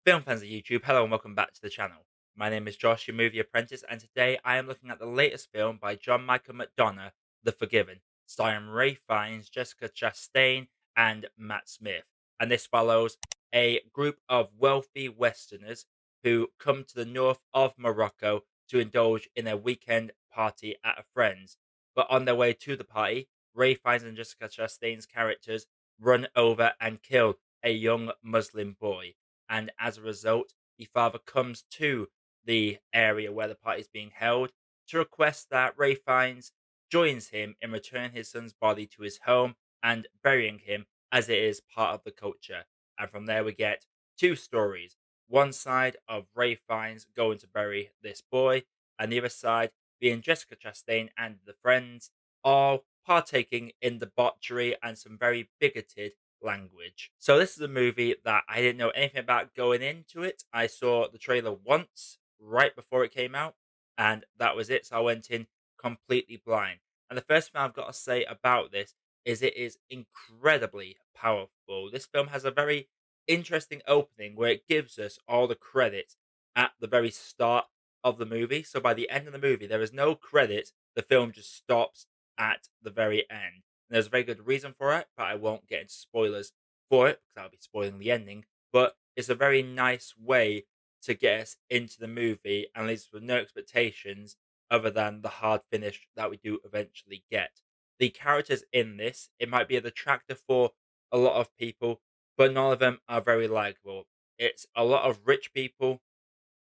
Film fans of YouTube, hello and welcome back to the channel. My name is Josh, your movie apprentice, and today I am looking at the latest film by John Michael Mcdonagh, The Forgiven, starring Ray Fiennes, Jessica Chastain, and Matt Smith. And this follows a group of wealthy Westerners who come to the north of Morocco to indulge in a weekend party at a friend's. But on their way to the party, Ray Fiennes and Jessica Chastain's characters run over and kill a young Muslim boy, and as a result, the father comes to the area where the party is being held to request that Ray Fiennes joins him in returning his son's body to his home and burying him as it is part of the culture. And from there, we get two stories. One side of Ray Fiennes going to bury this boy, and the other side being Jessica Chastain and the friends all partaking in debauchery and some very bigoted language. So this is a movie that I didn't know anything about going into it. I saw the trailer once right before it came out, and that was it. So I went in completely blind. And the first thing I've got to say about this is it is incredibly powerful. This film has a very interesting opening where it gives us all the credit at the very start of the movie. So by the end of the movie, there is no credit. The film just stops at the very end. There's a very good reason for it, but I won't get into spoilers for it because I'll be spoiling the ending. But it's a very nice way to get us into the movie and leaves us with no expectations other than the hard finish that we do eventually get. The characters in this, it might be a detractor for a lot of people, but none of them are very likable. It's a lot of rich people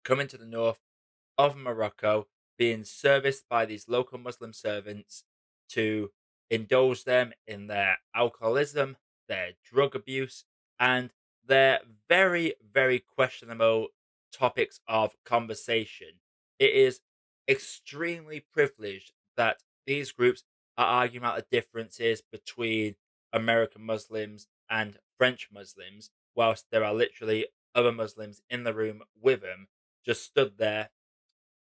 coming to the north of Morocco, being serviced by these local Muslim servants to indulge them in their alcoholism, their drug abuse, and their very, very questionable topics of conversation. It is extremely privileged that these groups are arguing about the differences between American Muslims and French Muslims, whilst there are literally other Muslims in the room with them, just stood there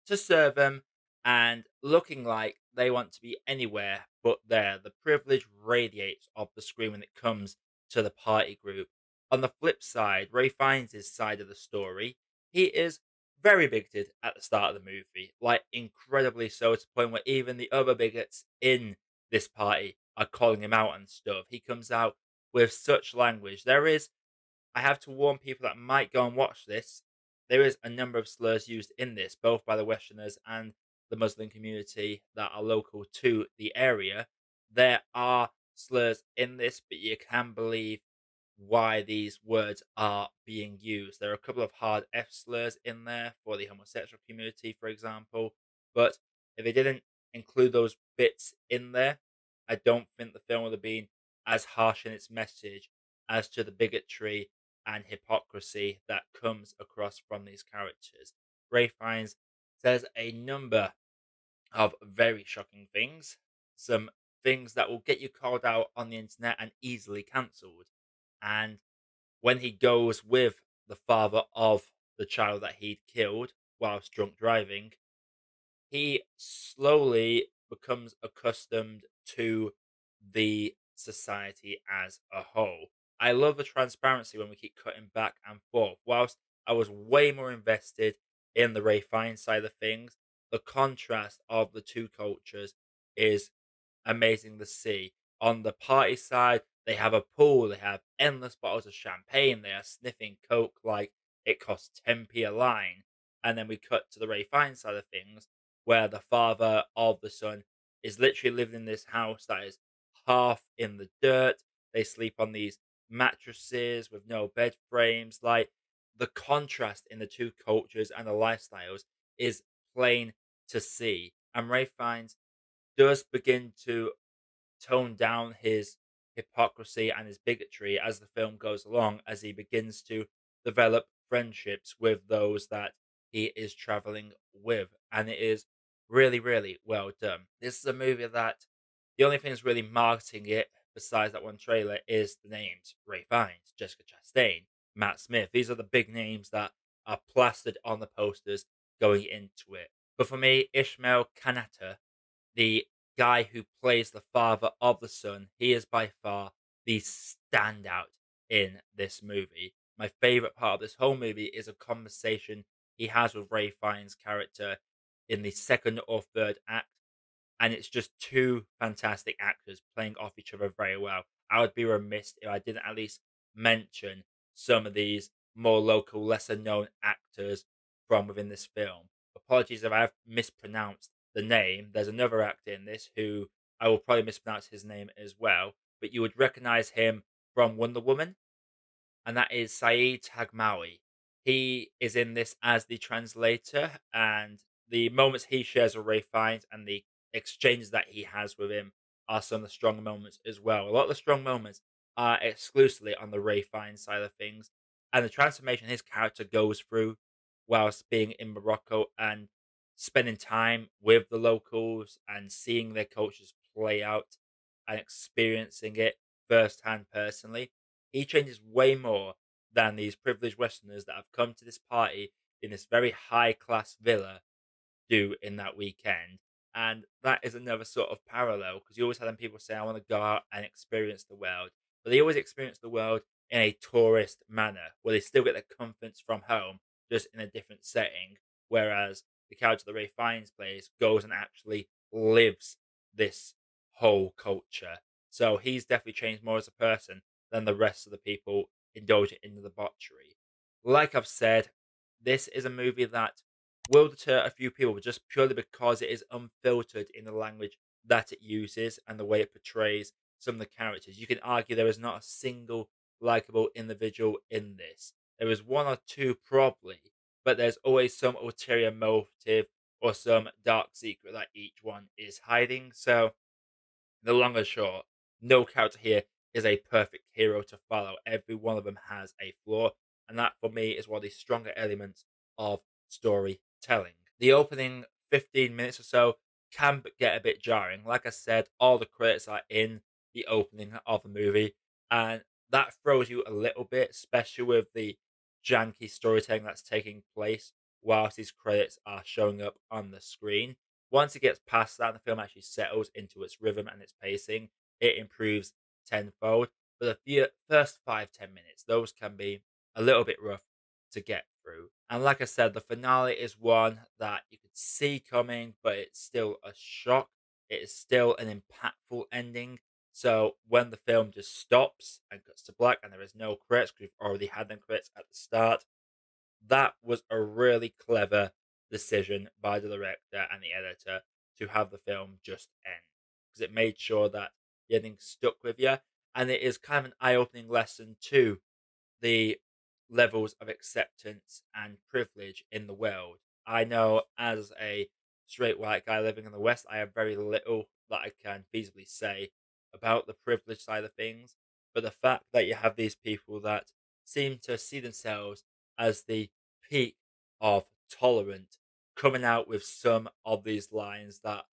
to serve them and looking like they want to be anywhere but there. The privilege radiates off the screen when it comes to the party group. On the flip side, Ray finds his side of the story. He is very bigoted at the start of the movie, like incredibly so to the point where even the other bigots in this party are calling him out and stuff. He comes out with such language. I have to warn people that might go and watch this. There is a number of slurs used in this, both by the Westerners and the Muslim community that are local to the area. There are slurs in this, but you can believe why these words are being used. There are a couple of hard F slurs in there for the homosexual community, for example. But if they didn't include those bits in there, I don't think the film would have been as harsh in its message as to the bigotry and hypocrisy that comes across from these characters. Ray Fiennes says a number of very shocking things, some things that will get you called out on the internet and easily cancelled. And when he goes with the father of the child that he'd killed whilst drunk driving, he slowly becomes accustomed to the society as a whole. I love the transparency when we keep cutting back and forth. Whilst I was way more invested in the Ray Fiennes side of things, the contrast of the two cultures is amazing to see. On the party side, they have a pool, they have endless bottles of champagne, they are sniffing coke like it costs 10p a line. And then we cut to the Ray Fiennes side of things, where the father of the son is literally living in this house that is half in the dirt. They sleep on these mattresses with no bed frames. Like the contrast in the two cultures and the lifestyles is plain to see. And Ray Fiennes does begin to tone down his hypocrisy and his bigotry as the film goes along, as he begins to develop friendships with those that he is traveling with. And it is really, really well done. This is a movie that the only thing that's really marketing it, besides that one trailer, is the names Ray Fiennes, Jessica Chastain, Matt Smith. These are the big names that are plastered on the posters going into it. But for me, Ishmael Kanater, the guy who plays the father of the son, he is by far the standout in this movie. My favorite part of this whole movie is a conversation he has with Ray Fiennes' character in the second or third act, and it's just two fantastic actors playing off each other very well. I would be remiss if I didn't at least mention some of these more local, lesser known actors from within this film. Apologies if I've mispronounced the name. There's another actor in this who I will probably mispronounce his name as well, but you would recognize him from Wonder Woman, and that is Saeed Taghmaoui. He is in this as the translator, and the moments he shares with Ray Fiennes and the exchanges that he has with him are some of the strong moments as well. A lot of the strong moments are exclusively on the Ray Fiennes side of things, and the transformation his character goes through whilst being in Morocco and spending time with the locals and seeing their cultures play out and experiencing it firsthand personally. He changes way more than these privileged Westerners that have come to this party in this very high class villa do in that weekend. And that is another sort of parallel because you always have them people say, I want to go out and experience the world. But they always experience the world in a tourist manner where they still get their comforts from home, just in a different setting. Whereas the character that Ray Fiennes plays goes and actually lives this whole culture. So he's definitely changed more as a person than the rest of the people indulging in the debauchery. Like I've said, this is a movie that will deter a few people just purely because it is unfiltered in the language that it uses and the way it portrays some of the characters. You can argue there is not a single likable individual in this. There is one or two probably, but there's always some ulterior motive or some dark secret that each one is hiding. So the long and short, no character here is a perfect hero to follow. Every one of them has a flaw, and that for me is one of the stronger elements of storytelling. The opening 15 minutes or so can get a bit jarring. Like I said, all the credits are in the opening of the movie, and that throws you a little bit, especially with the janky storytelling that's taking place whilst these credits are showing up on the screen. Once it gets past that, and the film actually settles into its rhythm and its pacing, it improves tenfold. But the first 5-10 minutes, those can be a little bit rough to get through. And like I said, the finale is one that you could see coming, but it's still a shock. It is still an impactful ending. So when the film just stops and cuts to black and there is no credits, because we've already had them credits at the start, that was a really clever decision by the director and the editor to have the film just end because it made sure that the ending stuck with you, and it is kind of an eye-opening lesson to the levels of acceptance and privilege in the world. I know as a straight white guy living in the West, I have very little that I can feasibly say about the privilege side of things. But the fact that you have these people that seem to see themselves as the peak of tolerant coming out with some of these lines that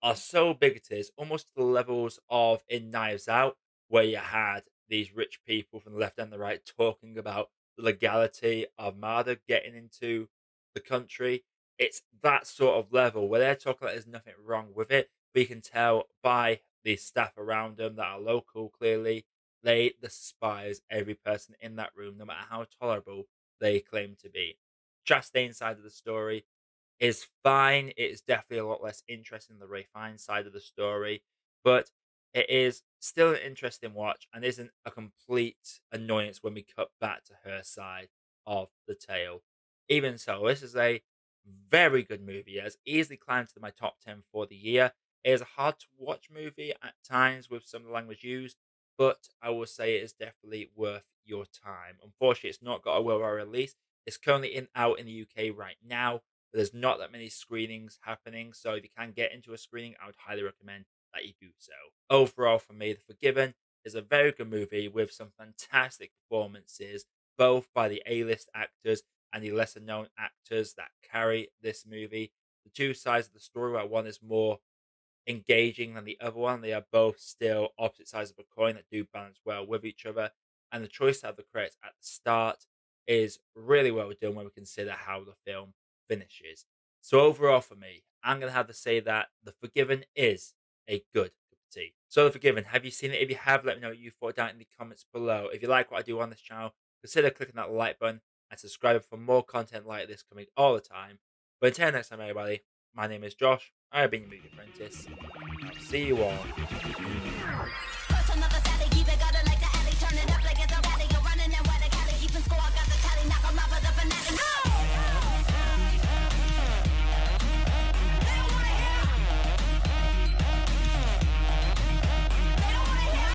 are so bigoted, almost to the levels of in Knives Out, where you had these rich people from the left and the right talking about the legality of murder getting into the country. It's that sort of level where they're talking like there's nothing wrong with it. But you can tell by the staff around them that are local, clearly, they despise every person in that room, no matter how tolerable they claim to be. Chastain side of the story is fine. It is definitely a lot less interesting than the Ray Fiennes side of the story, but it is still an interesting watch and isn't a complete annoyance when we cut back to her side of the tale. Even so, this is a very good movie. It has easily climbed to my top 10 for the year. It is a hard to watch movie at times with some of the language used, but I will say it is definitely worth your time. Unfortunately, it's not got a worldwide release. It's currently out in the UK right now, but there's not that many screenings happening. So if you can get into a screening, I would highly recommend that you do so. Overall, for me, The Forgiven is a very good movie with some fantastic performances, both by the A-list actors and the lesser known actors that carry this movie. The two sides of the story, where one is more engaging than the other one. They are both still opposite sides of a coin that do balance well with each other. And the choice to have the credits at the start is really well done when we consider how the film finishes. So overall for me, I'm gonna have to say that The Forgiven is a good cup of tea. So The Forgiven, have you seen it? If you have, let me know what you thought down in the comments below. If you like what I do on this channel, consider clicking that like button and subscribing for more content like this coming all the time. But until next time, everybody, my name is Josh. I've been your movie apprentice, and I'll see you all in the next one. Push another Sally, keep it gutter like the alley, turn it up.